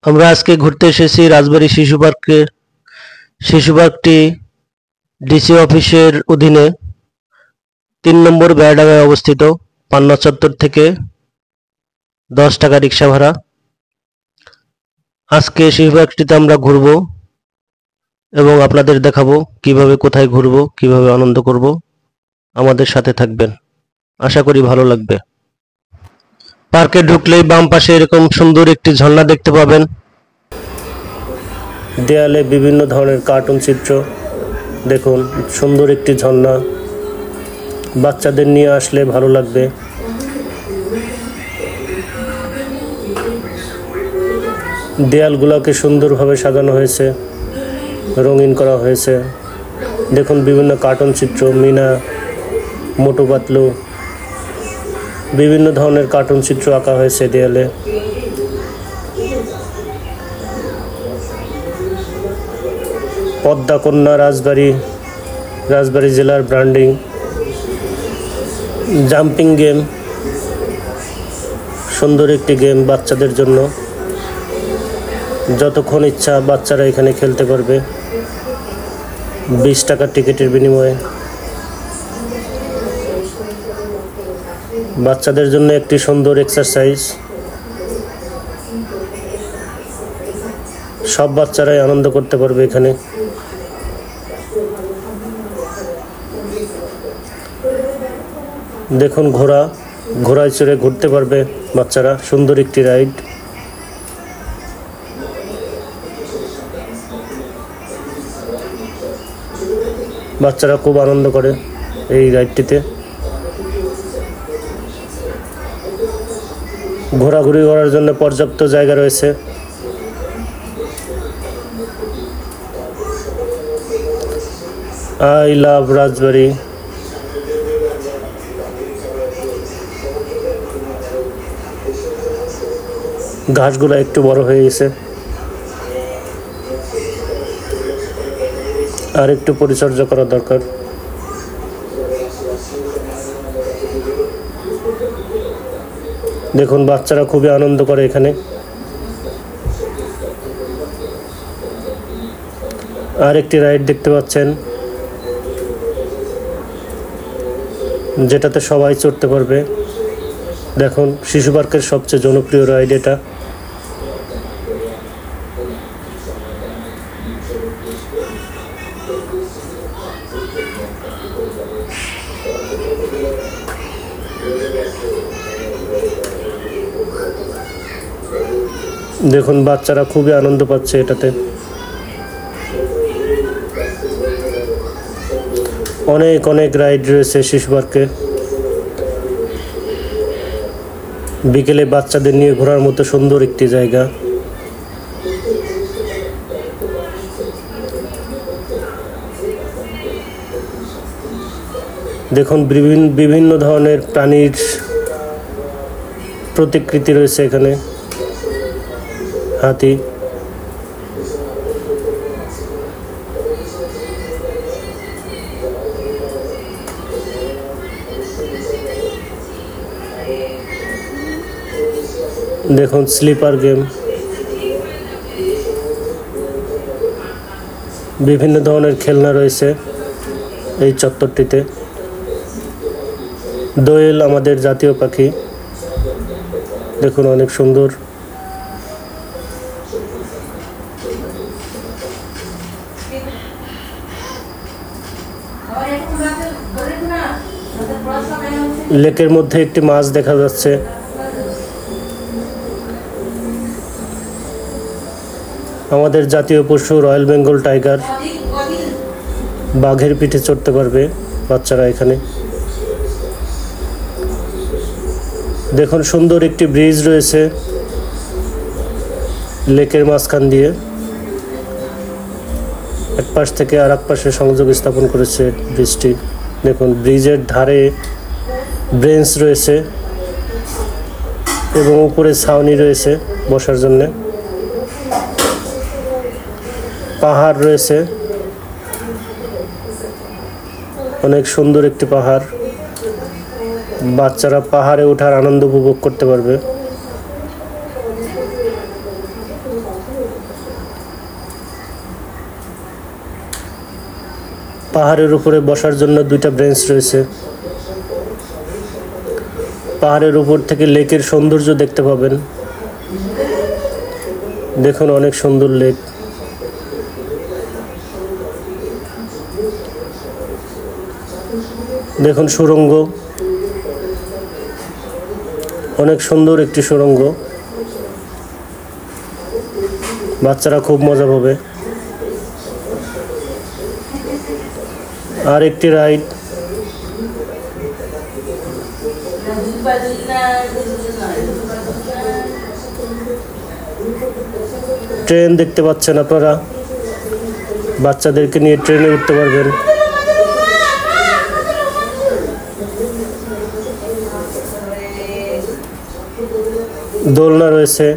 আমরা আজকে ঘুরতে এসেছি রাজবাড়ী শিশু পার্কে। শিশু পার্কটি ডিসি অফিসের অধীনে ৩ নম্বর বেড়াডাঙ্গায় অবস্থিত। পান্না চত্বর থেকে ১০ টাকা রিক্সা ভাড়া। আজকে শিশু পার্কটিতে আমরা ঘুরবো এবং আপনাদের দেখাবো কিভাবে কোথায় ঘুরবো, কিভাবে আনন্দ করব। আমাদের সাথে থাকবেন, আশা করি ভালো লাগবে। পার্কে ঢুকলেই বাম পাশে এরকম সুন্দর একটি ঝর্ণা দেখতে পাবেন। দেয়ালে বিভিন্ন ধরনের কার্টুন চিত্র। দেখুন, সুন্দর একটি ঝর্ণা, বাচ্চাদের নিয়ে আসলে ভালো লাগবে। দেয়ালগুলোকে সুন্দরভাবে সাজানো হয়েছে, রঙিন করা হয়েছে। দেখুন, বিভিন্ন কার্টুন চিত্র, মিনা, মোটু পাতলু, বিভিন্ন ধরনের কার্টুন চিত্র আঁকা হয়েছে দেয়ালে। পদ্মা কন্যা রাজবাড়ী জেলার ব্র্যান্ডিং। জাম্পিং গেম, সুন্দর একটি গেম বাচ্চাদের জন্য। যতক্ষণ ইচ্ছা বাচ্চারা এখানে খেলতে পারবে ২০ টাকার টিকিটের বিনিময়ে। বাচ্চাদের জন্য একটি সুন্দর এক্সারসাইজ। সব বাচ্চারাই আনন্দ করতে পারবে এখানে। দেখুন, ঘোড়ায় চড়ে ঘুরতে পারবে বাচ্চারা, সুন্দর একটি রাইড। বাচ্চারা খুব আনন্দ করে এই রাইডটিতে। ঘোরাঘুরি করার জন্য পর্যাপ্ত জায়গা রয়েছে। আই লাভ রাজবাড়ী। ঘাসগুলো একটু বড় হয়ে গেছে, আর একটু পরিচর্যা করা দরকার। দেখুন, বাচ্চারা খুবই আনন্দ করে এখানে। আর একটি রাইড দেখতে পাচ্ছেন, যেটাতে সবাই চড়তে পারবে। দেখুন, শিশু পার্কের সবচেয়ে জনপ্রিয় রাইড এটা। দেখুন, বাচ্চারা খুবই আনন্দ পাচ্ছে এটাতে। অনেক রাইড রয়েছে শিশু পার্কে। বিকেলে বাচ্চাদের নিয়ে ঘোরার মতো সুন্দর একটি জায়গা। দেখুন, বিভিন্ন ধরনের প্রাণীর প্রতিকৃতি রয়েছে এখানে। হাতি, দেখুন স্লিপার গেম, বিভিন্ন ধরনের খেলনা রয়েছে এই চত্বরটিতে। দোয়েল আমাদের জাতীয় পাখি, দেখুন অনেক সুন্দর। লেকের মধ্যে একটি মাছ দেখা যাচ্ছে। আমাদের জাতীয় পশু রয়্যাল বেঙ্গল টাইগার, বাঘের পিঠে চড়তে পারবে বাচ্চারা এখানে। দেখুন, সুন্দর একটি ব্রিজ রয়েছে লেকের মাঝখান দিয়ে। এক পাশ থেকে আর এক পাশে সংযোগ স্থাপন করেছে ব্রিজটি। দেখুন, ব্রিজের ধারে বেঞ্চ রয়েছে এবং উপরে ছাউনি রয়েছে বসার জন্য। পাহাড় রয়েছে, অনেক সুন্দর একটি পাহাড়। বাচ্চারা পাহাড়ে ওঠার আনন্দ উপভোগ করতে পারবে। পাহাড়ের উপরে বসার জন্য দুইটা বেঞ্চ রয়েছে। পাহাড়ের উপর থেকে লেকের সৌন্দর্য দেখতে পাবেন। দেখুন অনেক সুন্দর লেক। দেখুন সুড়ঙ্গ, অনেক সুন্দর একটি সুড়ঙ্গ। বাচ্চারা খুব মজা পাবে। আর একটি রাইড, ট্রেন দেখতে পাচ্ছেন আপনারা, বাচ্চাদেরকে নিয়ে ট্রেনে উঠতে পারবেন। দোলনা রয়েছে।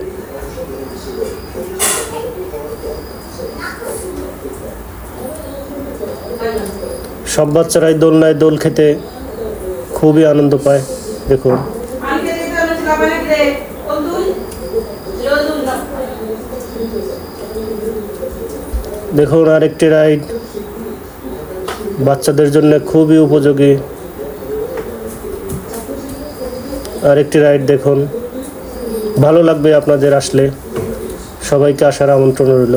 সব বাচ্চারাই দোলনায় দোল খেতে খুবই আনন্দ পায়। দেখুন দেখুন আরেকটি রাইড, বাচ্চাদের জন্য খুবই উপযোগী। আরেকটি রাইড দেখুন, ভালো লাগবে আপনাদের আসলে। সবাইকে আসার আমন্ত্রণ রইল।